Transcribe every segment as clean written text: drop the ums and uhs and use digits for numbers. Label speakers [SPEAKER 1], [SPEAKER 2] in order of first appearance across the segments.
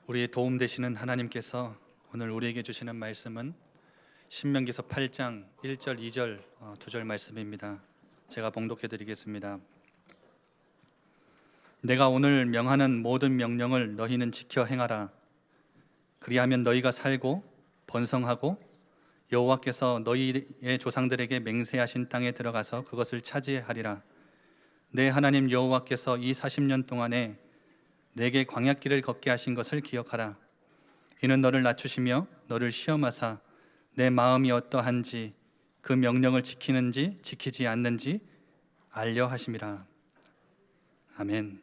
[SPEAKER 1] 우리의 도움 되시는 하나님께서 오늘 우리에게 주시는 말씀은 신명기서 8장 1절, 2절, 2절 말씀입니다. 제가 봉독해 드리겠습니다. 내가 오늘 명하는 모든 명령을 너희는 지켜 행하라. 그리하면 너희가 살고 번성하고 여호와께서 너희의 조상들에게 맹세하신 땅에 들어가서 그것을 차지하리라. 내 하나님 여호와께서 이 40년 동안에 내게 광야길을 걷게 하신 것을 기억하라. 이는 너를 낮추시며 너를 시험하사 내 마음이 어떠한지 그 명령을 지키는지 지키지 않는지 알려 하심이라. 아멘.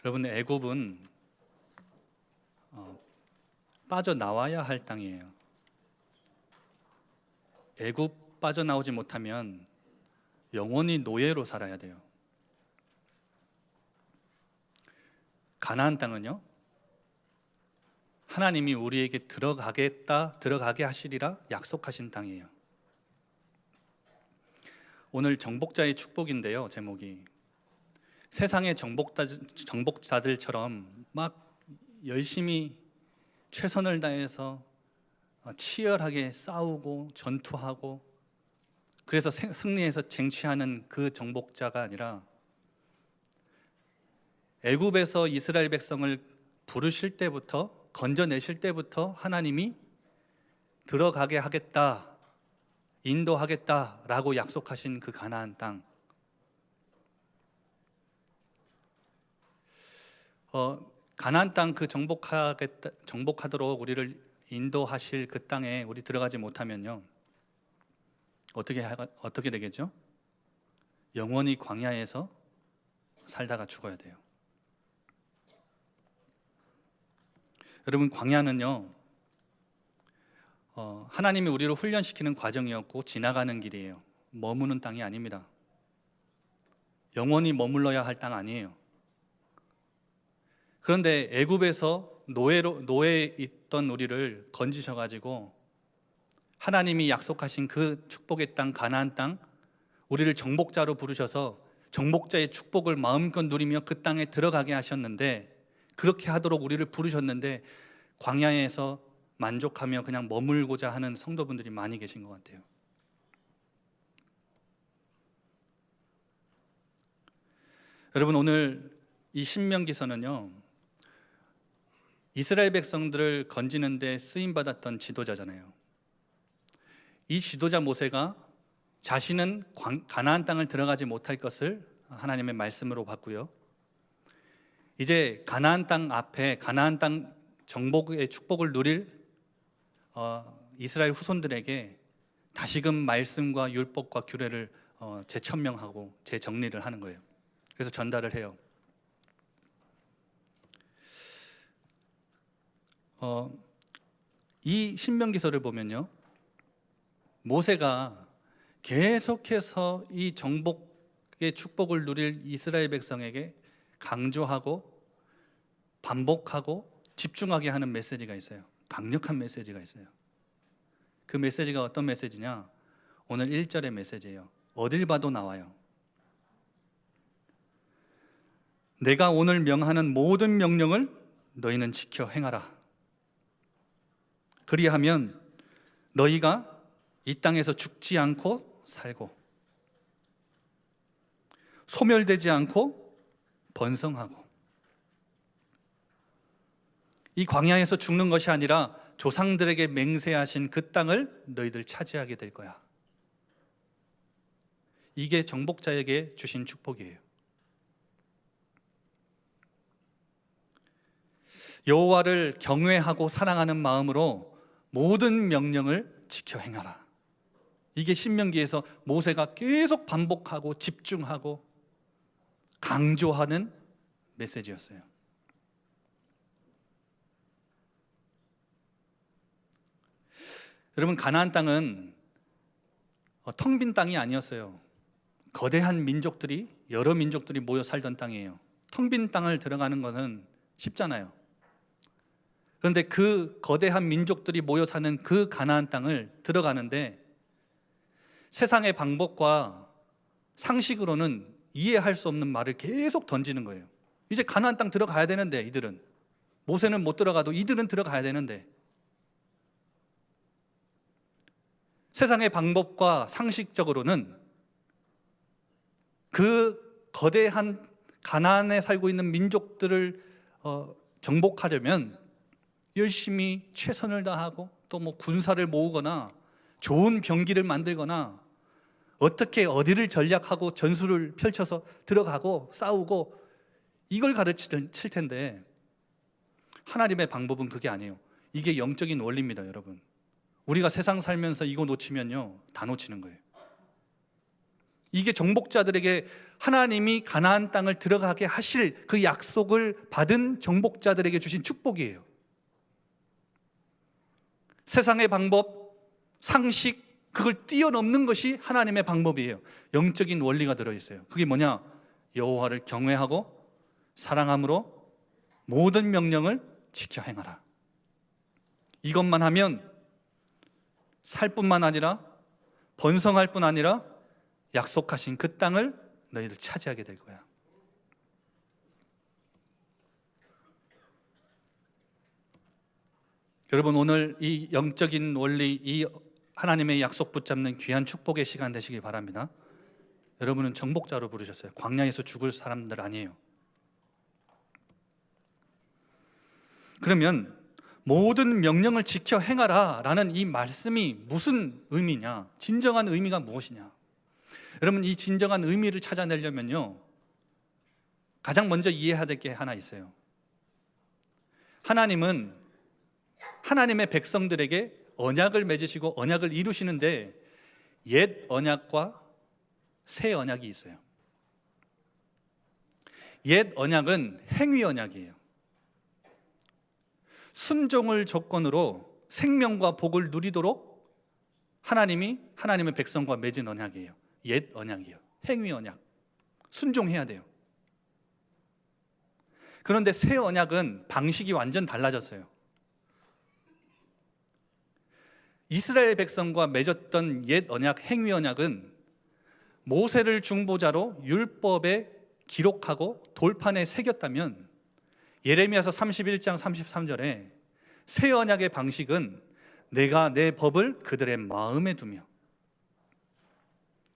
[SPEAKER 1] 여러분, 애굽은 빠져나와야 할 땅이에요. 애굽 빠져나오지 못하면 영원히 노예로 살아야 돼요. 가나안 땅은요, 하나님이 우리에게 들어가게 하시리라 약속하신 땅이에요. 오늘 정복자의 축복인데요, 제목이 세상의 정복자들처럼 막 열심히 최선을 다해서 치열하게 싸우고 전투하고 그래서 승리해서 쟁취하는 그 정복자가 아니라 애굽에서 이스라엘 백성을 부르실 때부터, 건져내실 때부터 하나님이 들어가게 하겠다, 인도하겠다라고 약속하신 그 가나안 땅. 가나안 땅 그 정복하도록 우리를 인도하실 그 땅에 우리 들어가지 못하면요, 어떻게 되겠죠? 영원히 광야에서 살다가 죽어야 돼요. 여러분, 광야는요, 하나님이 우리를 훈련시키는 과정이었고 지나가는 길이에요. 머무는 땅이 아닙니다. 영원히 머물러야 할 땅 아니에요. 그런데 애굽에서 노예에 있던 우리를 건지셔가지고 하나님이 약속하신 그 축복의 땅, 가나안 땅, 우리를 정복자로 부르셔서 정복자의 축복을 마음껏 누리며 그 땅에 들어가게 하셨는데, 그렇게 하도록 우리를 부르셨는데 광야에서 만족하며 그냥 머물고자 하는 성도분들이 많이 계신 것 같아요. 여러분, 오늘 이 신명기서는요, 이스라엘 백성들을 건지는 데 쓰임받았던 지도자잖아요. 이 지도자 모세가 자신은 가나안 땅을 들어가지 못할 것을 하나님의 말씀으로 봤고요, 이제 가나안 땅 앞에 가나안 땅 정복의 축복을 누릴 이스라엘 후손들에게 다시금 말씀과 율법과 규례를 재천명하고 재정리를 하는 거예요. 그래서 전달을 해요. 이 신명기서를 보면요, 모세가 계속해서 이 정복의 축복을 누릴 이스라엘 백성에게 강조하고 반복하고 집중하게 하는 메시지가 있어요. 강력한 메시지가 있어요. 그 메시지가 어떤 메시지냐? 오늘 1절의 메시지예요. 어딜 봐도 나와요. 내가 오늘 명하는 모든 명령을 너희는 지켜 행하라. 그리하면 너희가 이 땅에서 죽지 않고 살고 소멸되지 않고 번성하고, 이 광야에서 죽는 것이 아니라 조상들에게 맹세하신 그 땅을 너희들 차지하게 될 거야. 이게 정복자에게 주신 축복이에요. 여호와를 경외하고 사랑하는 마음으로 모든 명령을 지켜 행하라. 이게 신명기에서 모세가 계속 반복하고 집중하고 강조하는 메시지였어요. 여러분, 가나안 땅은 텅 빈 땅이 아니었어요. 거대한 민족들이, 여러 민족들이 모여 살던 땅이에요. 텅 빈 땅을 들어가는 것은 쉽잖아요. 그런데 그 거대한 민족들이 모여 사는 그 가나안 땅을 들어가는데 세상의 방법과 상식으로는 이해할 수 없는 말을 계속 던지는 거예요. 이제 가나안 땅 들어가야 되는데, 이들은 모세는 못 들어가도 이들은 들어가야 되는데, 세상의 방법과 상식적으로는 그 거대한 가나안에 살고 있는 민족들을 정복하려면 열심히 최선을 다하고 또 뭐 군사를 모으거나 좋은 병기를 만들거나 어떻게 어디를 전략하고 전술을 펼쳐서 들어가고 싸우고 이걸 가르칠 텐데, 하나님의 방법은 그게 아니에요. 이게 영적인 원리입니다, 여러분. 우리가 세상 살면서 이거 놓치면요, 다 놓치는 거예요. 이게 정복자들에게 하나님이 가나안 땅을 들어가게 하실 그 약속을 받은 정복자들에게 주신 축복이에요. 세상의 방법, 상식, 그걸 뛰어넘는 것이 하나님의 방법이에요. 영적인 원리가 들어있어요. 그게 뭐냐? 여호와를 경외하고 사랑함으로 모든 명령을 지켜 행하라. 이것만 하면 살 뿐만 아니라 번성할 뿐 아니라 약속하신 그 땅을 너희들 차지하게 될 거야. 여러분, 오늘 이 영적인 원리, 이 하나님의 약속 붙잡는 귀한 축복의 시간 되시길 바랍니다. 여러분은 정복자로 부르셨어요. 광야에서 죽을 사람들 아니에요. 그러면 모든 명령을 지켜 행하라 라는 이 말씀이 무슨 의미냐? 진정한 의미가 무엇이냐? 여러분, 이 진정한 의미를 찾아내려면요, 가장 먼저 이해해야 될 게 하나 있어요. 하나님은 하나님의 백성들에게 언약을 맺으시고 언약을 이루시는데 옛 언약과 새 언약이 있어요. 옛 언약은 행위 언약이에요. 순종을 조건으로 생명과 복을 누리도록 하나님이 하나님의 백성과 맺은 언약이에요. 옛 언약이에요. 행위 언약. 순종해야 돼요. 그런데 새 언약은 방식이 완전 달라졌어요. 이스라엘 백성과 맺었던 옛 언약, 행위 언약은 모세를 중보자로 율법에 기록하고 돌판에 새겼다면, 예레미야서 31장 33절에 새 언약의 방식은 내가 내 법을 그들의 마음에 두며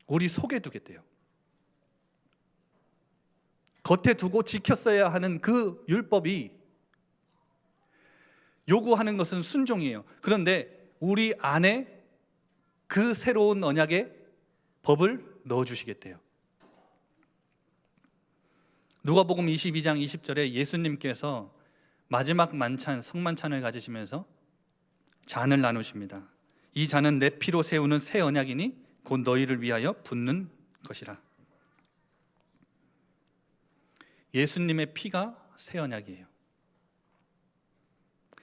[SPEAKER 1] 우리 속에 두겠대요. 겉에 두고 지켰어야 하는 그 율법이 요구하는 것은 순종이에요. 그런데 우리 안에 그 새로운 언약의 법을 넣어주시겠대요. 누가복음 22장 20절에 예수님께서 마지막 만찬, 성만찬을 가지시면서 잔을 나누십니다. 이 잔은 내 피로 세우는 새 언약이니 곧 너희를 위하여 붓는 것이라. 예수님의 피가 새 언약이에요.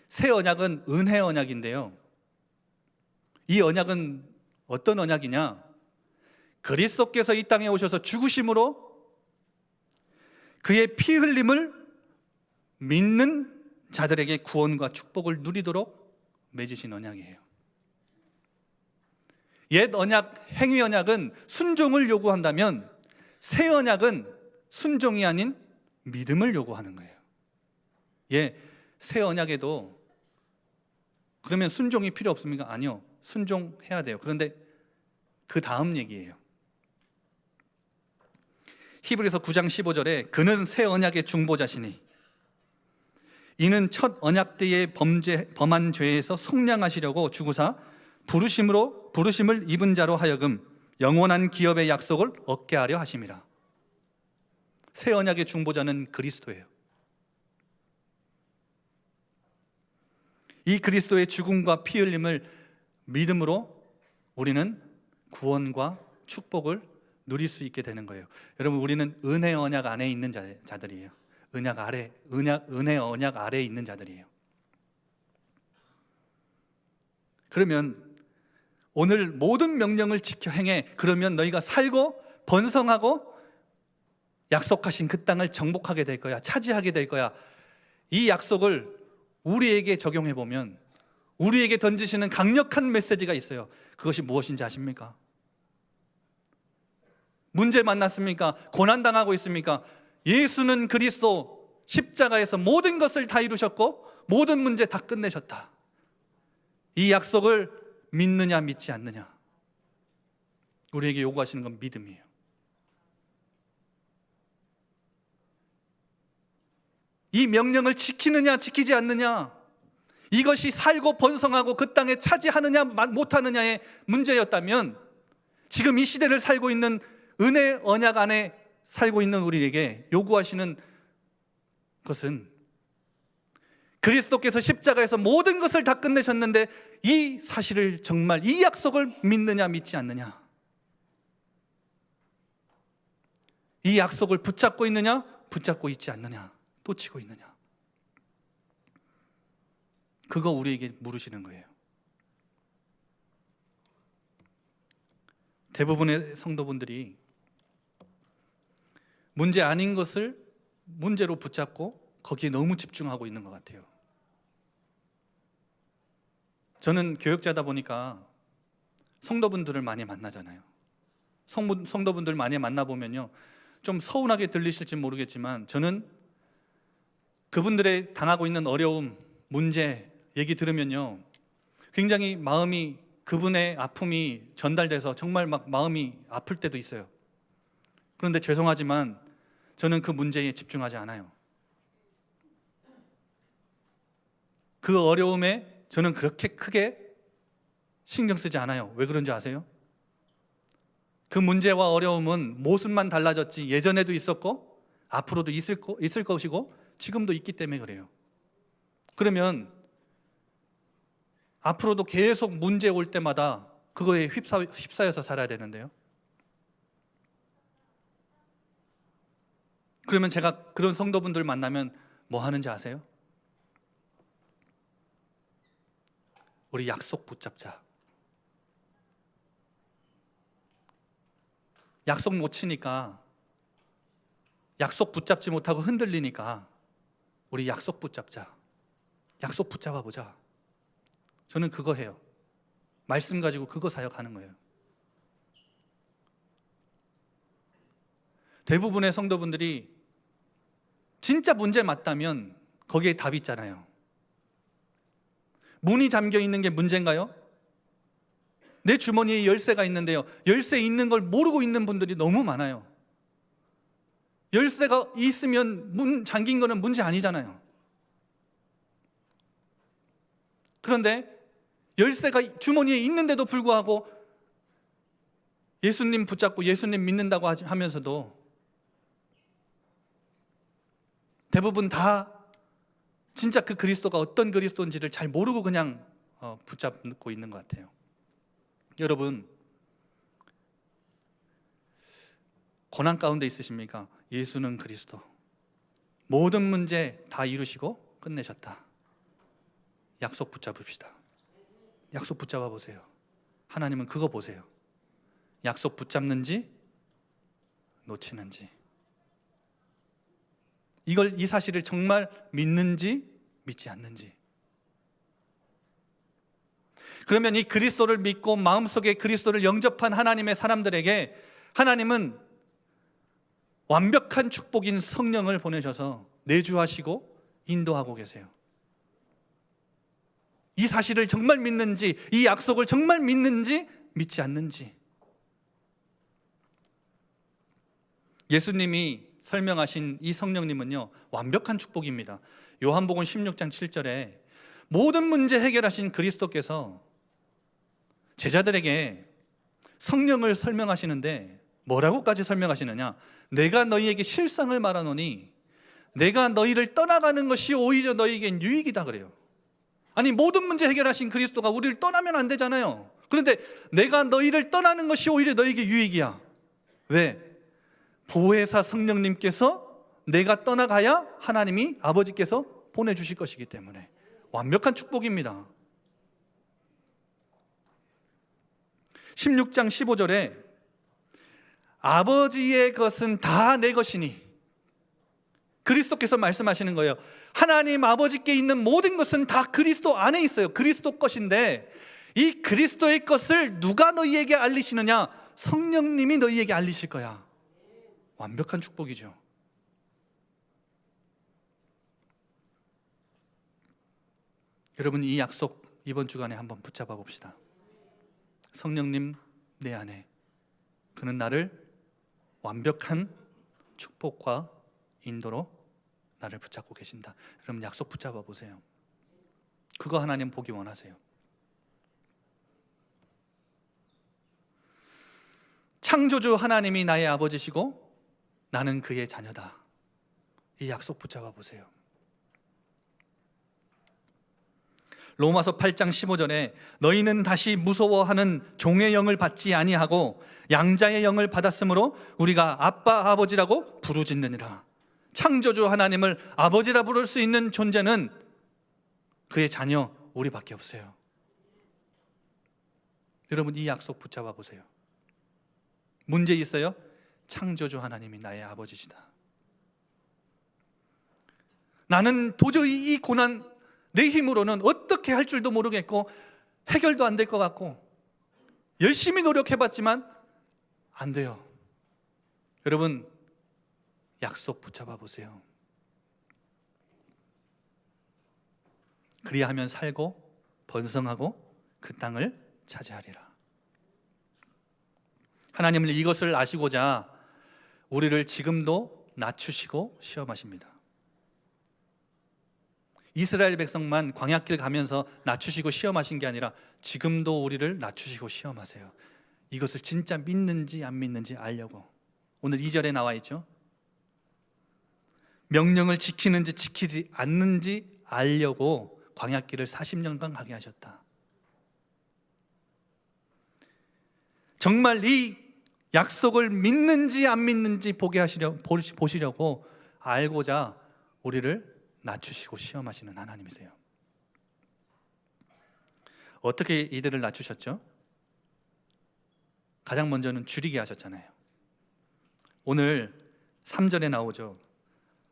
[SPEAKER 1] 새 언약은 은혜 언약인데요, 이 언약은 어떤 언약이냐? 그리스도께서 이 땅에 오셔서 죽으심으로 그의 피 흘림을 믿는 자들에게 구원과 축복을 누리도록 맺으신 언약이에요. 옛 언약, 행위 언약은 순종을 요구한다면 새 언약은 순종이 아닌 믿음을 요구하는 거예요. 새 언약에도 그러면 순종이 필요 없습니까? 아니요. 순종해야 돼요. 그런데 그 다음 얘기예요. 히브리서 9장 15절에 그는 새 언약의 중보자시니 이는 첫 언약 때의 범한 죄에서 속량하시려고 주구사 부르심을 입은 자로 하여금 영원한 기업의 약속을 얻게 하려 하심이라. 새 언약의 중보자는 그리스도예요. 이 그리스도의 죽음과 피 흘림을 믿음으로 우리는 구원과 축복을 누릴 수 있게 되는 거예요. 여러분, 우리는 은혜 언약 안에 있는 자들이에요. 은혜 언약 아래에 있는 자들이에요. 그러면 오늘 모든 명령을 지켜 행해. 그러면 너희가 살고 번성하고 약속하신 그 땅을 정복하게 될 거야. 차지하게 될 거야. 이 약속을 우리에게 적용해 보면 우리에게 던지시는 강력한 메시지가 있어요. 그것이 무엇인지 아십니까? 문제 만났습니까? 고난당하고 있습니까? 예수는 그리스도 십자가에서 모든 것을 다 이루셨고 모든 문제 다 끝내셨다. 이 약속을 믿느냐 믿지 않느냐, 우리에게 요구하시는 건 믿음이에요. 이 명령을 지키느냐 지키지 않느냐, 이것이 살고 번성하고 그 땅에 차지하느냐 못하느냐의 문제였다면, 지금 이 시대를 살고 있는 은혜 언약 안에 살고 있는 우리에게 요구하시는 것은, 그리스도께서 십자가에서 모든 것을 다 끝내셨는데 이 사실을 정말, 이 약속을 믿느냐 믿지 않느냐, 이 약속을 붙잡고 있느냐 붙잡고 있지 않느냐, 놓치고 있느냐, 그거 우리에게 물으시는 거예요. 대부분의 성도분들이 문제 아닌 것을 문제로 붙잡고 거기에 너무 집중하고 있는 것 같아요. 저는 교역자다 보니까 성도분들을 많이 만나잖아요. 성도분들 많이 만나보면요, 좀 서운하게 들리실지 모르겠지만 저는 그분들의 당하고 있는 어려움, 문제 얘기 들으면요, 굉장히 마음이, 그분의 아픔이 전달돼서 정말 막 마음이 아플 때도 있어요. 그런데 죄송하지만 저는 그 문제에 집중하지 않아요. 그 어려움에 저는 그렇게 크게 신경 쓰지 않아요. 왜 그런지 아세요? 그 문제와 어려움은 모습만 달라졌지 예전에도 있었고 앞으로도 있을 것이고 지금도 있기 때문에 그래요. 그러면 앞으로도 계속 문제 올 때마다 그거에 휩싸여서 살아야 되는데요. 그러면 제가 그런 성도분들 만나면 뭐 하는지 아세요? 우리 약속 붙잡자. 약속 놓치니까, 약속 붙잡지 못하고 흔들리니까 우리 약속 붙잡자. 약속 붙잡아 보자. 저는 그거 해요. 말씀 가지고 그거 사역하는 거예요. 대부분의 성도분들이 진짜 문제 맞다면 거기에 답이 있잖아요. 문이 잠겨 있는 게 문제인가요? 내 주머니에 열쇠가 있는데요, 열쇠 있는 걸 모르고 있는 분들이 너무 많아요. 열쇠가 있으면 문 잠긴 거는 문제 아니잖아요. 그런데 열쇠가 주머니에 있는데도 불구하고 예수님 붙잡고 예수님 믿는다고 하면서도 대부분 다 진짜 그 그리스도가 어떤 그리스도인지를 잘 모르고 그냥 붙잡고 있는 것 같아요. 여러분, 고난 가운데 있으십니까? 예수는 그리스도, 모든 문제 다 이루시고 끝내셨다. 약속 붙잡읍시다. 약속 붙잡아 보세요. 하나님은 그거 보세요. 약속 붙잡는지 놓치는지, 이 사실을 정말 믿는지 믿지 않는지. 그러면 이 그리스도를 믿고 마음속에 그리스도를 영접한 하나님의 사람들에게 하나님은 완벽한 축복인 성령을 보내셔서 내주하시고 인도하고 계세요. 이 사실을 정말 믿는지, 이 약속을 정말 믿는지 믿지 않는지. 예수님이 설명하신 이 성령님은요, 완벽한 축복입니다. 요한복음 16장 7절에 모든 문제 해결하신 그리스도께서 제자들에게 성령을 설명하시는데 뭐라고까지 설명하시느냐? 내가 너희에게 실상을 말하노니 내가 너희를 떠나가는 것이 오히려 너희에겐 유익이다 그래요. 아니, 모든 문제 해결하신 그리스도가 우리를 떠나면 안 되잖아요. 그런데 내가 너희를 떠나는 것이 오히려 너희에게 유익이야. 왜? 보혜사 성령님께서 내가 떠나가야 하나님이 아버지께서 보내주실 것이기 때문에 완벽한 축복입니다. 16장 15절에 아버지의 것은 다 내 것이니, 그리스도께서 말씀하시는 거예요. 하나님 아버지께 있는 모든 것은 다 그리스도 안에 있어요. 그리스도 것인데 이 그리스도의 것을 누가 너희에게 알리시느냐? 성령님이 너희에게 알리실 거야. 완벽한 축복이죠. 여러분, 이 약속 이번 주간에 한번 붙잡아 봅시다. 성령님 내 안에, 그는 나를 완벽한 축복과 인도로 나를 붙잡고 계신다. 여러분, 약속 붙잡아 보세요. 그거 하나님 보기 원하세요. 창조주 하나님이 나의 아버지시고 나는 그의 자녀다. 이 약속 붙잡아 보세요. 로마서 8장 15절에 너희는 다시 무서워하는 종의 영을 받지 아니하고 양자의 영을 받았으므로 우리가 아빠 아버지라고 부르짖느니라. 창조주 하나님을 아버지라 부를 수 있는 존재는 그의 자녀 우리밖에 없어요. 여러분, 이 약속 붙잡아 보세요. 문제 있어요? 창조주 하나님이 나의 아버지시다. 나는 도저히 이 고난 내 힘으로는 어떻게 할 줄도 모르겠고 해결도 안 될 것 같고 열심히 노력해봤지만 안 돼요. 여러분, 약속 붙잡아 보세요. 그리하면 살고 번성하고 그 땅을 차지하리라. 하나님은 이것을 아시고자 우리를 지금도 낮추시고 시험하십니다. 이스라엘 백성만 광야길 가면서 낮추시고 시험하신 게 아니라 지금도 우리를 낮추시고 시험하세요. 이것을 진짜 믿는지 안 믿는지 알려고. 오늘 2절에 나와 있죠. 명령을 지키는지 지키지 않는지 알려고 광야길을 40년간 가게 하셨다. 정말 이 약속을 믿는지 안 믿는지 보시려고 알고자 우리를 낮추시고 시험하시는 하나님이세요. 어떻게 이들을 낮추셨죠? 가장 먼저는 줄이게 하셨잖아요. 오늘 3절에 나오죠.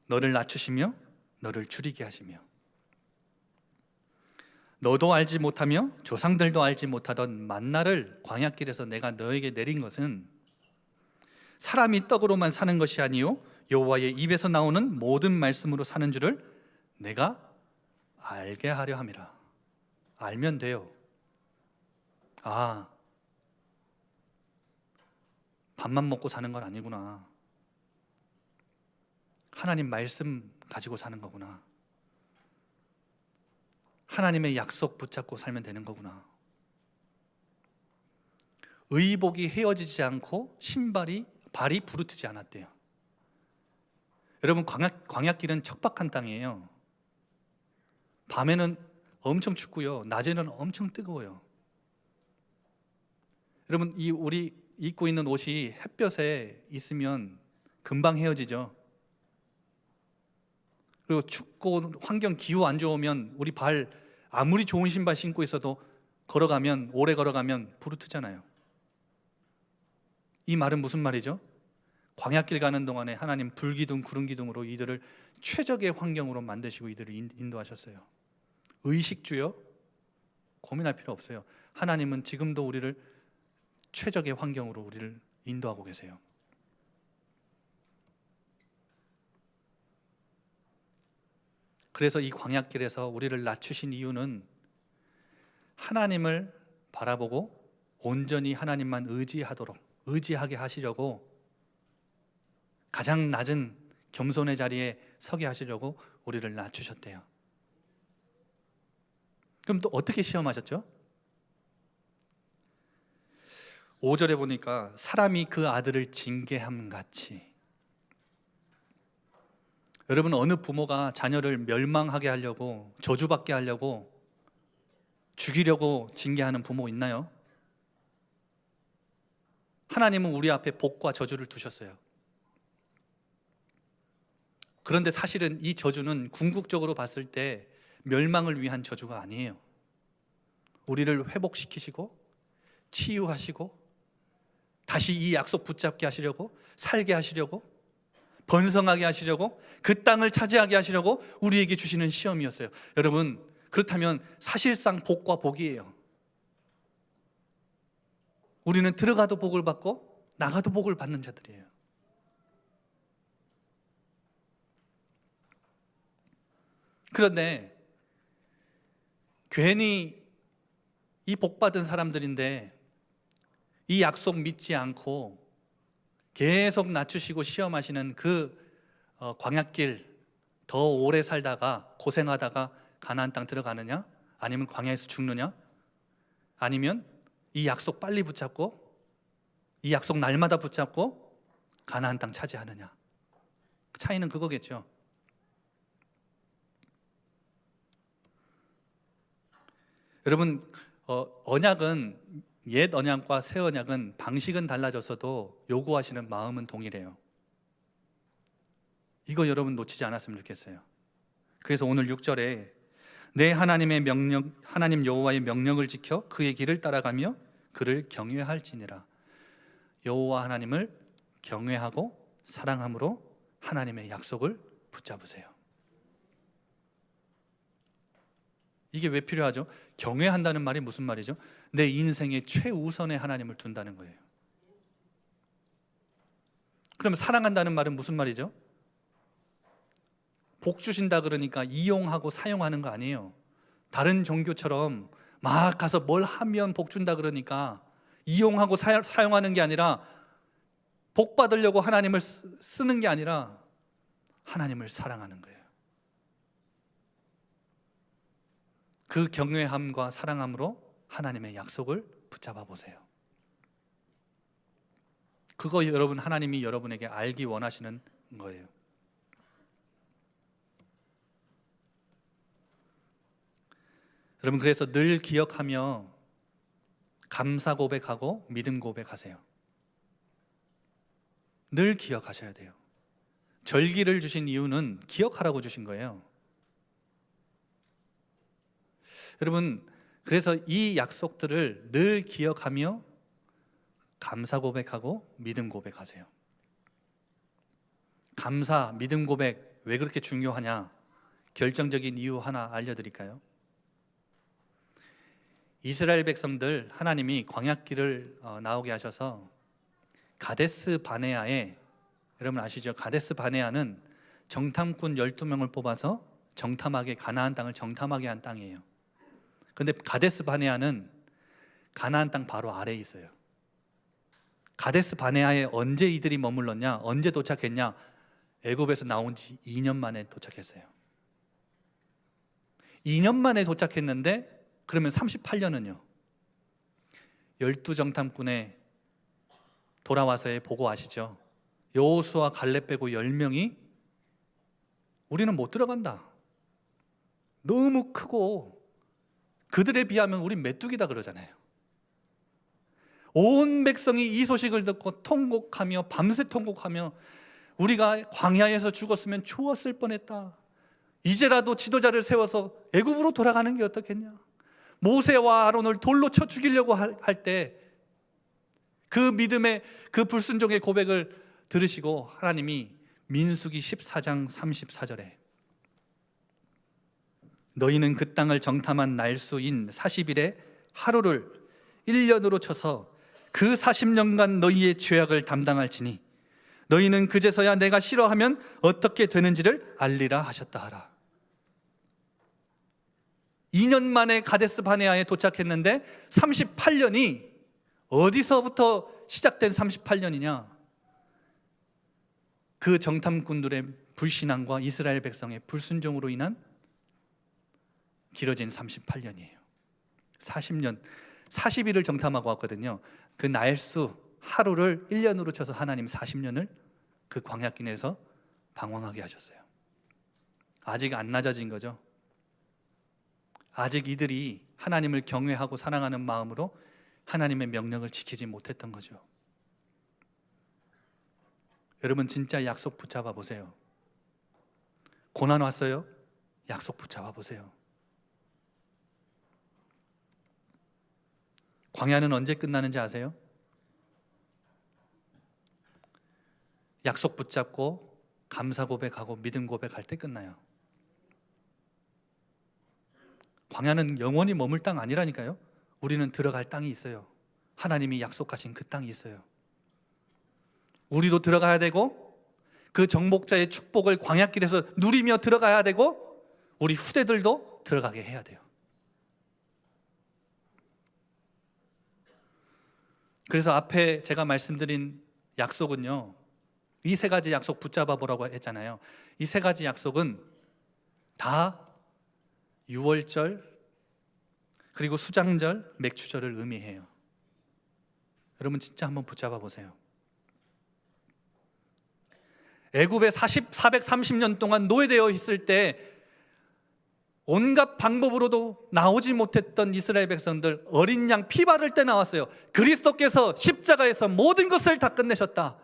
[SPEAKER 1] 너를 낮추시며 너를 줄이게 하시며. 너도 알지 못하며 조상들도 알지 못하던 만나를 광야길에서 내가 너에게 내린 것은 사람이 떡으로만 사는 것이 아니요 여호와의 입에서 나오는 모든 말씀으로 사는 줄을 내가 알게 하려 함이라. 알면 돼요. 아, 밥만 먹고 사는 건 아니구나. 하나님 말씀 가지고 사는 거구나. 하나님의 약속 붙잡고 살면 되는 거구나. 의복이 헤어지지 않고 발이 부르트지 않았대요. 여러분, 광야길은 척박한 땅이에요. 밤에는 엄청 춥고요, 낮에는 엄청 뜨거워요. 여러분, 우리 입고 있는 옷이 햇볕에 있으면 금방 헤어지죠. 그리고 춥고 환경 기후 안 좋으면 우리 발 아무리 좋은 신발 신고 있어도 오래 걸어가면 부르트잖아요. 이 말은 무슨 말이죠? 광야길 가는 동안에 하나님 불기둥 구름기둥으로 이들을 최적의 환경으로 만드시고 이들을 인도하셨어요. 의식주요? 고민할 필요 없어요. 하나님은 지금도 우리를 최적의 환경으로 우리를 인도하고 계세요. 그래서 이 광야길에서 우리를 낮추신 이유는 하나님을 바라보고 온전히 하나님만 의지하게 하시려고, 가장 낮은 겸손의 자리에 서게 하시려고 우리를 낮추셨대요. 그럼 또 어떻게 시험하셨죠? 5절에 보니까 사람이 그 아들을 징계함 같이. 여러분, 어느 부모가 자녀를 멸망하게 하려고, 저주받게 하려고, 죽이려고 징계하는 부모 있나요? 하나님은 우리 앞에 복과 저주를 두셨어요. 그런데 사실은 이 저주는 궁극적으로 봤을 때 멸망을 위한 저주가 아니에요. 우리를 회복시키시고 치유하시고 다시 이 약속 붙잡게 하시려고, 살게 하시려고, 번성하게 하시려고, 그 땅을 차지하게 하시려고 우리에게 주시는 시험이었어요. 여러분, 그렇다면 사실상 복과 복이에요. 우리는 들어가도 복을 받고 나가도 복을 받는 자들이에요. 그런데 괜히 이 복받은 사람들인데 이 약속 믿지 않고 계속 낮추시고 시험하시는 그 광야길 더 오래 살다가 고생하다가 가나안 땅 들어가느냐? 아니면 광야에서 죽느냐? 아니면 이 약속 빨리 붙잡고 이 약속 날마다 붙잡고 가나안 땅 차지하느냐? 차이는 그거겠죠. 여러분, 언약은 옛 언약과 새 언약은 방식은 달라졌어도 요구하시는 마음은 동일해요. 이거 여러분 놓치지 않았으면 좋겠어요. 그래서 오늘 6절에 내 하나님의 명령, 하나님 여호와의 명령을 지켜 그의 길을 따라가며 그를 경외할지니라. 여호와 하나님을 경외하고 사랑함으로 하나님의 약속을 붙잡으세요. 이게 왜 필요하죠? 경외한다는 말이 무슨 말이죠? 내 인생의 최우선에 하나님을 둔다는 거예요. 그럼 사랑한다는 말은 무슨 말이죠? 복 주신다 그러니까 이용하고 사용하는 거 아니에요. 다른 종교처럼 막 가서 뭘 하면 복 준다 그러니까 이용하고 사용하는 게 아니라, 복 받으려고 하나님을 쓰는 게 아니라 하나님을 사랑하는 거예요. 그 경외함과 사랑함으로 하나님의 약속을 붙잡아 보세요. 그거 여러분, 하나님이 여러분에게 알기 원하시는 거예요. 여러분, 그래서 늘 기억하며 감사 고백하고 믿음 고백하세요. 늘 기억하셔야 돼요. 절기를 주신 이유는 기억하라고 주신 거예요. 여러분, 그래서 이 약속들을 늘 기억하며 감사 고백하고 믿음 고백하세요. 감사, 믿음 고백 왜 그렇게 중요하냐? 결정적인 이유 하나 알려드릴까요? 이스라엘 백성들 하나님이 광야길을 나오게 하셔서 가데스 바네아에, 여러분 아시죠? 가데스 바네아는 정탐꾼 12명을 뽑아서 정탐하게, 가나안 땅을 정탐하게 한 땅이에요. 근데 가데스 바네아는 가나안 땅 바로 아래에 있어요. 가데스 바네아에 언제 이들이 머물렀냐? 언제 도착했냐? 애굽에서 나온 지 2년 만에 도착했어요. 2년 만에 도착했는데 그러면 38년은요? 12정탐꾼의 돌아와서의 보고 아시죠? 여호수아 갈렙 빼고 10명이 우리는 못 들어간다. 너무 크고 그들에 비하면 우리 메뚜기다 그러잖아요. 온 백성이 이 소식을 듣고 통곡하며, 밤새 통곡하며, 우리가 광야에서 죽었으면 좋았을 뻔했다. 이제라도 지도자를 세워서 애굽으로 돌아가는 게 어떻겠냐. 모세와 아론을 돌로 쳐 죽이려고 할 때 그 믿음의, 그 불순종의 고백을 들으시고 하나님이 민수기 14장 34절에 너희는 그 땅을 정탐한 날수인 40일에 하루를 1년으로 쳐서 그 40년간 너희의 죄악을 담당할지니 너희는 그제서야 내가 싫어하면 어떻게 되는지를 알리라 하셨다 하라. 2년 만에 가데스 바네아에 도착했는데 38년이 어디서부터 시작된 38년이냐? 그 정탐꾼들의 불신앙과 이스라엘 백성의 불순종으로 인한 길어진 38년이에요. 40년, 40일을 정탐하고 왔거든요. 그 날수 하루를 1년으로 쳐서 하나님 40년을 그 광야길에서 방황하게 하셨어요. 아직 안 낮아진 거죠. 아직 이들이 하나님을 경외하고 사랑하는 마음으로 하나님의 명령을 지키지 못했던 거죠. 여러분, 진짜 약속 붙잡아 보세요. 고난 왔어요? 약속 붙잡아 보세요. 광야는 언제 끝나는지 아세요? 약속 붙잡고 감사 고백하고 믿음 고백할 때 끝나요. 광야는 영원히 머물 땅 아니라니까요. 우리는 들어갈 땅이 있어요. 하나님이 약속하신 그 땅이 있어요. 우리도 들어가야 되고 그 정복자의 축복을 광야길에서 누리며 들어가야 되고 우리 후대들도 들어가게 해야 돼요. 그래서 앞에 제가 말씀드린 약속은요, 이 세 가지 약속 붙잡아 보라고 했잖아요. 이 세 가지 약속은 다 유월절 그리고 수장절, 맥추절을 의미해요. 여러분 진짜 한번 붙잡아 보세요. 애굽에 430년 동안 노예되어 있을 때 온갖 방법으로도 나오지 못했던 이스라엘 백성들, 어린 양 피 바를 때 나왔어요. 그리스도께서 십자가에서 모든 것을 다 끝내셨다.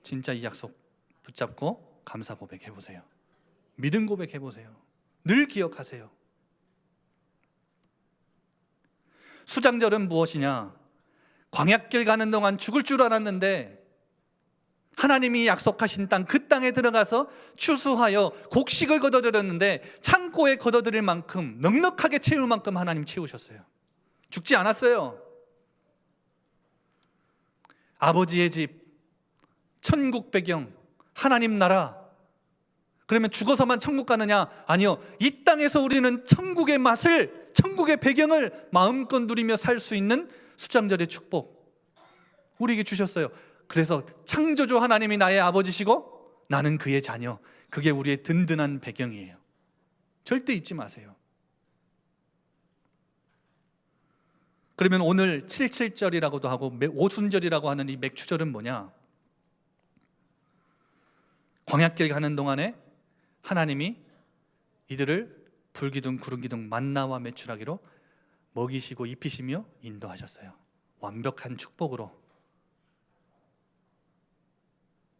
[SPEAKER 1] 진짜 이 약속 붙잡고 감사 고백해 보세요. 믿음 고백해 보세요. 늘 기억하세요. 수장절은 무엇이냐? 광야길 가는 동안 죽을 줄 알았는데 하나님이 약속하신 땅, 그 땅에 들어가서 추수하여 곡식을 거둬들였는데 창고에 거둬들일 만큼, 넉넉하게 채울 만큼 하나님 채우셨어요. 죽지 않았어요. 아버지의 집, 천국 배경, 하나님 나라. 그러면 죽어서만 천국 가느냐? 아니요. 이 땅에서 우리는 천국의 맛을, 천국의 배경을 마음껏 누리며 살 수 있는 수장절의 축복 우리에게 주셨어요. 그래서 창조주 하나님이 나의 아버지시고 나는 그의 자녀, 그게 우리의 든든한 배경이에요. 절대 잊지 마세요. 그러면 오늘 77절이라고도 하고 오순절이라고 하는 이 맥추절은 뭐냐? 광야길 가는 동안에 하나님이 이들을 불기둥 구름기둥 만나와 메추라기로 먹이시고 입히시며 인도하셨어요. 완벽한 축복으로.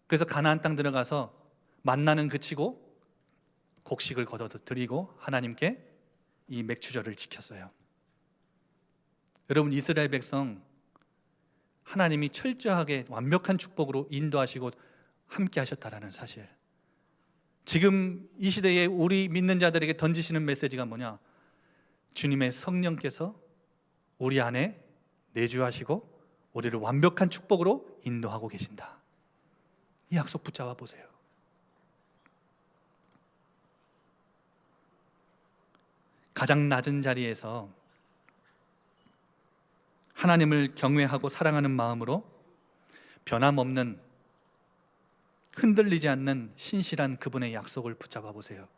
[SPEAKER 1] 그래서 가나안 땅 들어가서 만나는 그치고 곡식을 거둬들이고 하나님께 이 맥추절을 지켰어요. 여러분, 이스라엘 백성 하나님이 철저하게 완벽한 축복으로 인도하시고 함께 하셨다라는 사실, 지금 이 시대에 우리 믿는 자들에게 던지시는 메시지가 뭐냐? 주님의 성령께서 우리 안에 내주하시고 우리를 완벽한 축복으로 인도하고 계신다. 이 약속 붙잡아 보세요. 가장 낮은 자리에서 하나님을 경외하고 사랑하는 마음으로 변함없는, 흔들리지 않는 신실한 그분의 약속을 붙잡아 보세요.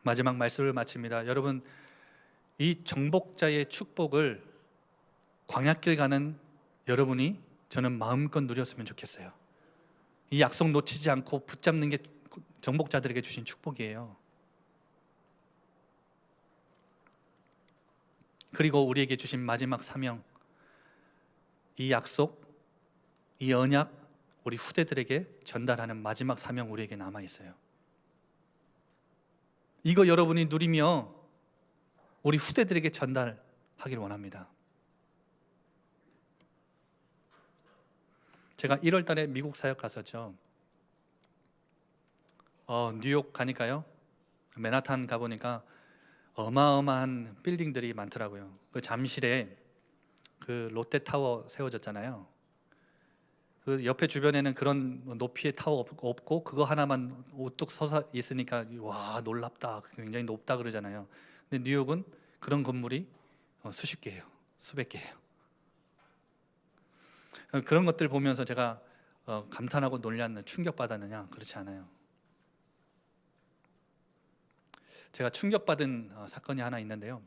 [SPEAKER 1] 마지막 말씀을 마칩니다. 여러분, 이 정복자의 축복을 광야길 가는 여러분이 저는 마음껏 누렸으면 좋겠어요. 이 약속 놓치지 않고 붙잡는 게 정복자들에게 주신 축복이에요. 그리고 우리에게 주신 마지막 사명, 이 약속, 이 언약 우리 후대들에게 전달하는 마지막 사명 우리에게 남아 있어요. 이거 여러분이 누리며 우리 후대들에게 전달하길 원합니다. 제가 1월 달에 미국 사역 갔었죠. 뉴욕 가니까요, 맨하탄 가보니까 어마어마한 빌딩들이 많더라고요. 그 잠실에 그 롯데타워 세워졌잖아요. 그 옆에 주변에는 그런 높이의 타워 없고 그거 하나만 우뚝 서서 있으니까 와 놀랍다, 굉장히 높다 그러잖아요. 근데 뉴욕은 그런 건물이 수십 개예요, 수백 개예요. 그런 것들 보면서 제가 감탄하고 놀랐느냐, 충격받았느냐? 그렇지 않아요. 제가 충격받은 사건이 하나 있는데요.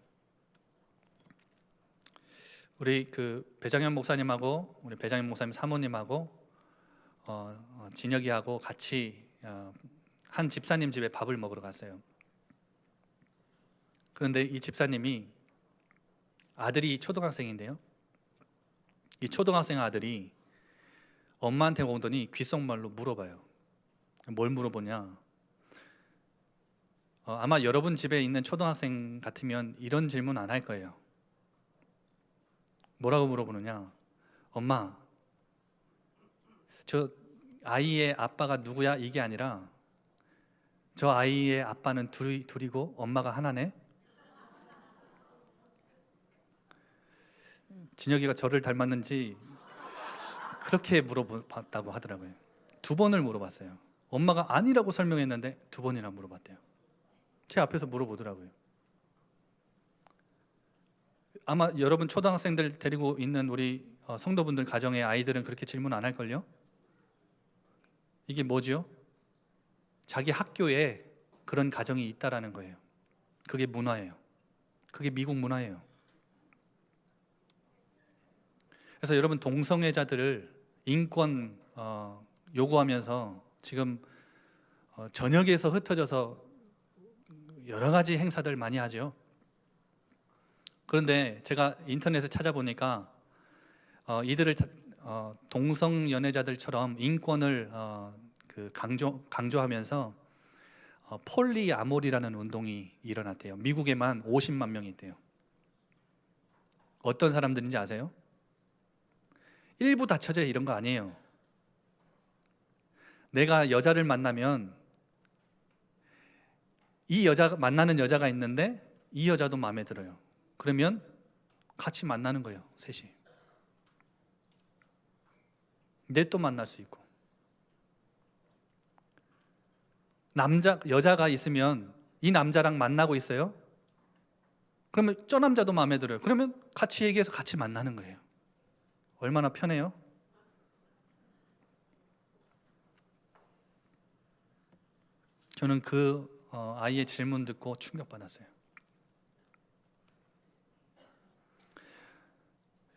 [SPEAKER 1] 우리 그 배장현 목사님하고 우리 배장현 목사님 사모님하고 진혁이하고 같이 한 집사님 집에 밥을 먹으러 갔어요. 그런데 이 집사님이 아들이 초등학생인데요, 이 초등학생 아들이 엄마한테 오더니 귓속말로 물어봐요. 뭘 물어보냐? 아마 여러분 집에 있는 초등학생 같으면 이런 질문 안 할 거예요. 뭐라고 물어보느냐? 엄마, 저 아이의 아빠가 누구야? 이게 아니라 저 아이의 아빠는 둘이고 엄마가 하나네? 진혁이가 저를 닮았는지 그렇게 물어봤다고 하더라고요. 2번을 물어봤어요. 엄마가 아니라고 설명했는데 2번이나 물어봤대요. 제 앞에서 물어보더라고요. 아마 여러분 초등학생들 데리고 있는 우리 성도분들 가정의 아이들은 그렇게 질문 안 할걸요? 이게 뭐죠? 자기 학교에 그런 가정이 있다라는 거예요. 그게 문화예요. 그게 미국 문화예요. 그래서 여러분 동성애자들을 인권 요구하면서 지금 전역에서 흩어져서 여러 가지 행사들 많이 하죠. 그런데 제가 인터넷에 찾아보니까 이들을 동성 연애자들처럼 인권을 강조하면서 폴리아모리라는 운동이 일어났대요. 미국에만 50만 명이 있대요. 어떤 사람들인지 아세요? 일부 다처제 이런 거 아니에요. 내가 여자를 만나면 이 여자 만나는 여자가 있는데 이 여자도 마음에 들어요. 그러면 같이 만나는 거예요. 셋이. 넷도 만날 수 있고. 여자가 있으면 이 남자랑 만나고 있어요. 그러면 저 남자도 마음에 들어요. 그러면 같이 얘기해서 같이 만나는 거예요. 얼마나 편해요? 저는 그 아이의 질문 듣고 충격받았어요.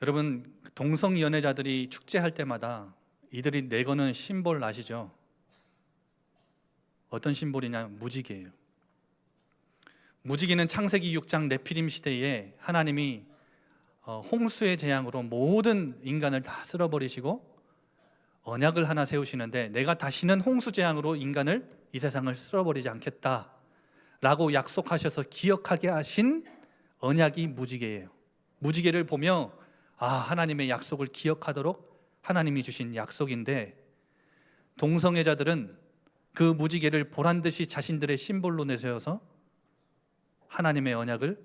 [SPEAKER 1] 여러분 동성 연애자들이 축제할 때마다 이들이 내거는 심볼 아시죠? 어떤 심볼이냐? 무지개예요. 무지개는 창세기 6장 네피림 시대에 하나님이 홍수의 재앙으로 모든 인간을 다 쓸어버리시고 언약을 하나 세우시는데 내가 다시는 홍수 재앙으로 인간을 이 세상을 쓸어버리지 않겠다라고 약속하셔서 기억하게 하신 언약이 무지개예요. 무지개를 보며 하나님의 약속을 기억하도록 하나님이 주신 약속인데 동성애자들은 그 무지개를 보란듯이 자신들의 심볼로 내세워서 하나님의 언약을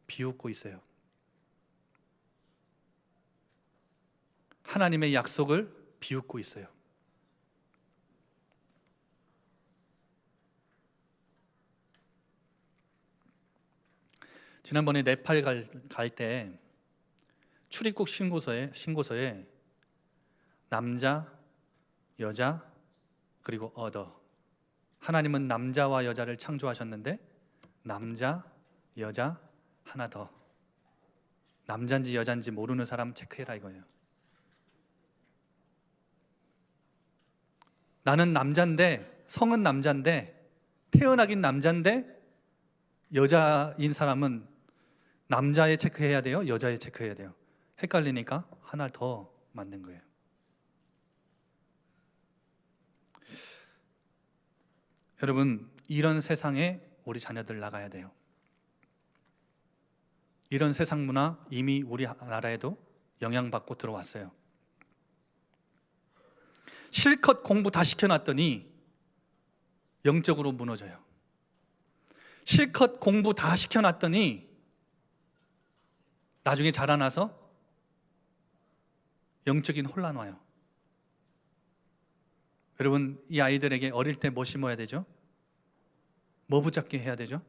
[SPEAKER 1] 비웃고 있어요. 하나님의 약속을 비웃고 있어요. 지난번에 네팔 갈 때 출입국 신고서에 남자, 여자, 그리고 other. 하나님은 남자와 여자를 창조하셨는데 남자, 여자, 하나 더. 남자인지 여자인지 모르는 사람 체크해라 이거예요. 나는 남자인데, 성은 남자인데, 태어나긴 남자인데 여자인 사람은 남자에 체크해야 돼요? 여자에 체크해야 돼요? 헷갈리니까 하나 더 만든 거예요. 여러분, 이런 세상에 우리 자녀들 나가야 돼요. 이런 세상 문화 이미 우리나라에도 영향받고 들어왔어요. 실컷 공부 다 시켜놨더니 영적으로 무너져요. 실컷 공부 다 시켜놨더니 나중에 자라나서 영적인 혼란 와요. 여러분, 이 아이들에게 어릴 때 뭐 심어야 되죠? 뭐 붙잡게 해야 되죠?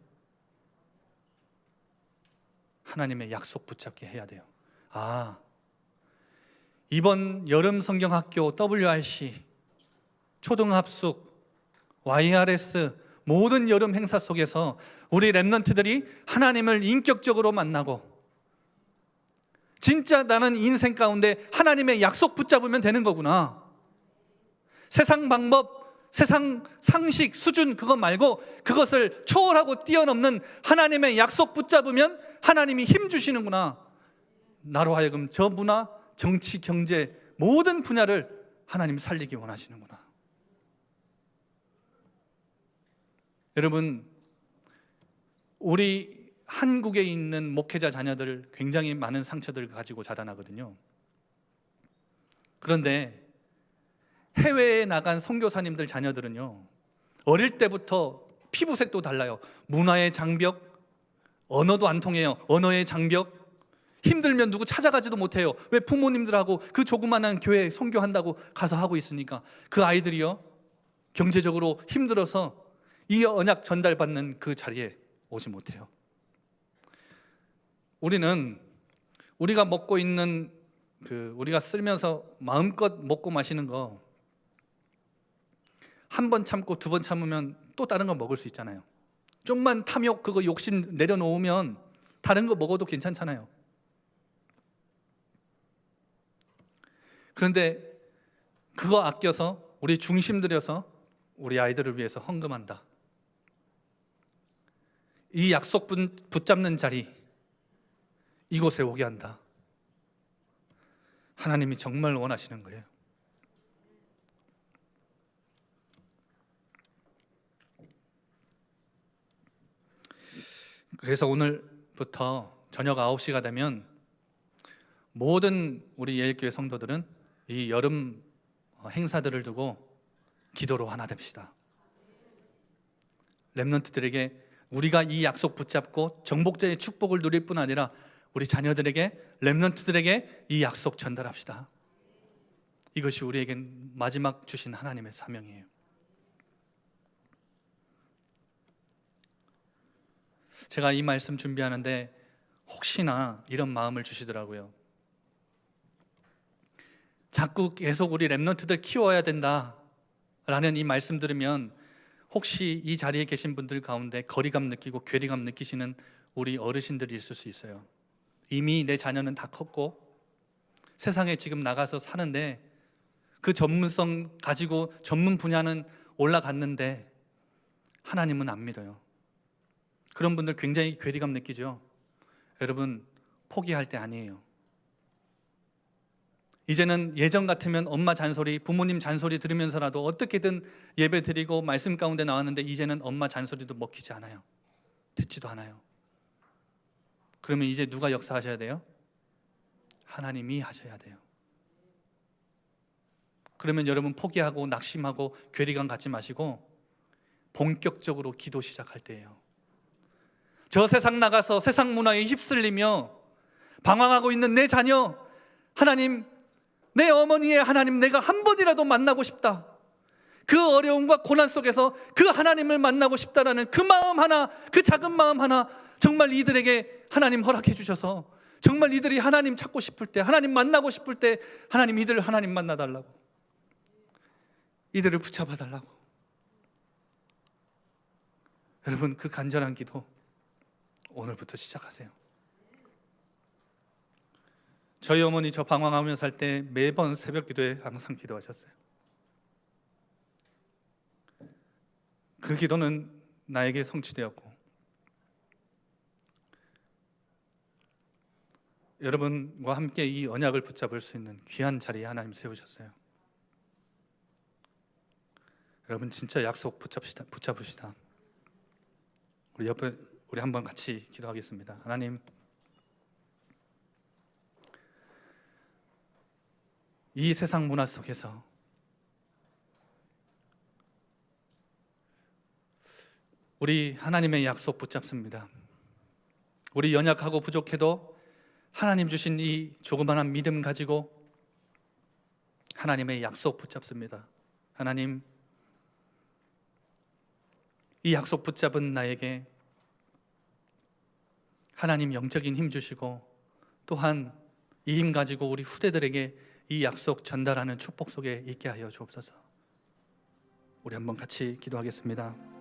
[SPEAKER 1] 하나님의 약속 붙잡게 해야 돼요. 이번 여름 성경학교 WRC, 초등합숙, YRS 모든 여름 행사 속에서 우리 렘넌트들이 하나님을 인격적으로 만나고 진짜 나는 인생 가운데 하나님의 약속 붙잡으면 되는 거구나. 세상 방법, 세상 상식, 수준 그것 말고 그것을 초월하고 뛰어넘는 하나님의 약속 붙잡으면 하나님이 힘 주시는구나. 나로 하여금 저 문화, 정치, 경제 모든 분야를 하나님 살리기 원하시는구나. 여러분, 우리 한국에 있는 목회자 자녀들 굉장히 많은 상처들을 가지고 자라나거든요. 그런데 해외에 나간 선교사님들 자녀들은요, 어릴 때부터 피부색도 달라요. 문화의 장벽, 언어도 안 통해요. 언어의 장벽, 힘들면 누구 찾아가지도 못해요. 왜? 부모님들하고 그 조그마한 교회 선교한다고 가서 하고 있으니까. 그 아이들이요, 경제적으로 힘들어서 이 언약 전달받는 그 자리에 오지 못해요. 우리는 우리가 먹고 있는 우리가 쓰면서 마음껏 먹고 마시는 거 한 번 참고 두 번 참으면 또 다른 거 먹을 수 있잖아요. 좀만 탐욕 그거 욕심 내려놓으면 다른 거 먹어도 괜찮잖아요. 그런데 그거 아껴서 우리 중심 들여서 우리 아이들을 위해서 헌금한다. 이 약속 붙잡는 자리, 이곳에 오게 한다. 하나님이 정말 원하시는 거예요. 그래서 오늘부터 저녁 9시가 되면 모든 우리 예일교회 성도들은 이 여름 행사들을 두고 기도로 하나 됩시다. 렘넌트들에게 우리가 이 약속 붙잡고 정복자의 축복을 누릴 뿐 아니라 우리 자녀들에게, 렘넌트들에게 이 약속 전달합시다. 이것이 우리에겐 마지막 주신 하나님의 사명이에요. 제가 이 말씀 준비하는데 혹시나 이런 마음을 주시더라고요. 자꾸 계속 우리 렘넌트들 키워야 된다라는 이 말씀 들으면 혹시 이 자리에 계신 분들 가운데 거리감 느끼고 괴리감 느끼시는 우리 어르신들이 있을 수 있어요. 이미 내 자녀는 다 컸고 세상에 지금 나가서 사는데 그 전문성 가지고 전문 분야는 올라갔는데 하나님은 안 믿어요. 그런 분들 굉장히 괴리감 느끼죠. 여러분, 포기할 때 아니에요. 이제는 예전 같으면 엄마 잔소리, 부모님 잔소리 들으면서라도 어떻게든 예배 드리고 말씀 가운데 나왔는데 이제는 엄마 잔소리도 먹히지 않아요. 듣지도 않아요. 그러면 이제 누가 역사하셔야 돼요? 하나님이 하셔야 돼요. 그러면 여러분 포기하고 낙심하고 괴리감 갖지 마시고 본격적으로 기도 시작할 때예요. 저 세상 나가서 세상 문화에 휩쓸리며 방황하고 있는 내 자녀, 하나님, 내 어머니의 하나님, 내가 한 번이라도 만나고 싶다. 그 어려움과 고난 속에서 그 하나님을 만나고 싶다라는 그 마음 하나, 그 작은 마음 하나 정말 이들에게 하나님 허락해 주셔서 정말 이들이 하나님 찾고 싶을 때, 하나님 만나고 싶을 때 하나님, 이들을 하나님 만나달라고, 이들을 붙잡아 달라고. 여러분, 그 간절한 기도 오늘부터 시작하세요. 저희 어머니 저 방황하며 살 때 매번 새벽 기도에 항상 기도하셨어요. 그 기도는 나에게 성취되었고 여러분과 함께 이 언약을 붙잡을 수 있는 귀한 자리에 하나님 세우셨어요. 여러분 진짜 약속 붙잡읍시다. 우리 한번 같이 기도하겠습니다. 하나님, 이 세상 문화 속에서 우리 하나님의 약속 붙잡습니다. 우리 연약하고 부족해도 하나님 주신 이 조그마한 믿음 가지고 하나님의 약속 붙잡습니다. 하나님, 이 약속 붙잡은 나에게 하나님 영적인 힘 주시고 또한 이 힘 가지고 우리 후대들에게 이 약속 전달하는 축복 속에 있게 하여 주옵소서. 우리 한번 같이 기도하겠습니다.